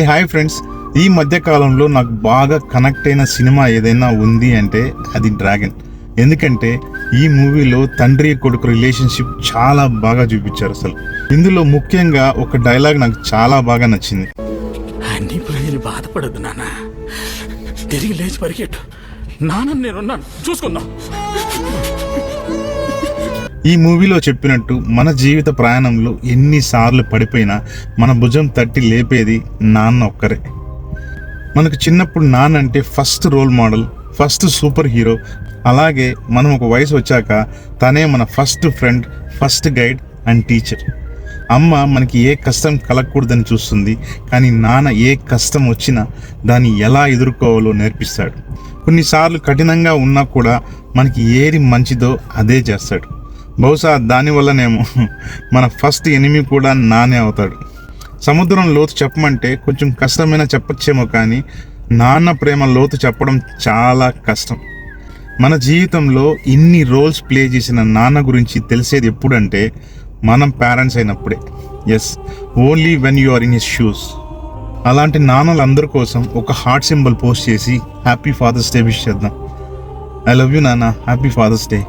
Hi friends, ఈ మధ్య కాలంలో నాకు బాగా కనెక్ట్ అయిన సినిమా ఏదైనా ఉంది అంటే అది డ్రాగన్. ఎందుకంటే ఈ మూవీలో తండ్రి కొడుకు రిలేషన్షిప్ చాలా బాగా చూపించారు. అసలు ఇందులో ముఖ్యంగా ఒక డైలాగ్ నాకు చాలా బాగా నచ్చింది. అన్ని పోయి బాధపడద్దు నాన్న, తిరిగి లేచి పరిగెట్టు, నాన్న నేనున్నాను, చూసుకుందాం. ఈ మూవీలో చెప్పినట్టు మన జీవిత ప్రయాణంలో ఎన్నిసార్లు పడిపోయినా మన భుజం తట్టి లేపేది నాన్న ఒక్కరే. మనకు చిన్నప్పుడు నాన్న అంటే first role model, first super hero. అలాగే మనం ఒక వయసు వచ్చాక తనే మన first friend, first guide and teacher. అమ్మ మనకి ఏ కష్టం కలగకూడదని చూస్తుంది, కానీ నాన్న ఏ కష్టం వచ్చినా దాన్ని ఎలా ఎదుర్కోవాలో నేర్పిస్తాడు. కొన్నిసార్లు కఠినంగా ఉన్నా కూడా మనకి ఏది మంచిదో అదే చేస్తాడు. బహుశా దానివల్లనేమో మన ఫస్ట్ ఎనిమీ కూడా నానే అవుతాడు. సముద్రం లోతు చెప్పమంటే కొంచెం కష్టమైన చెప్పచ్చేమో, కానీ నాన్న ప్రేమ లోతు చెప్పడం చాలా కష్టం. మన జీవితంలో ఇన్ని రోల్స్ ప్లే చేసిన నాన్న గురించి తెలిసేది ఎప్పుడంటే మనం పేరెంట్స్ అయినప్పుడే. Yes, only when you are in his shoes. అలాంటి నాన్నలందరి కోసం ఒక హార్ట్ సింబల్ పోస్ట్ చేసి హ్యాపీ ఫాదర్స్ డే విష్ చేద్దాం. ఐ లవ్ యూ నాన్న, హ్యాపీ ఫాదర్స్ డే.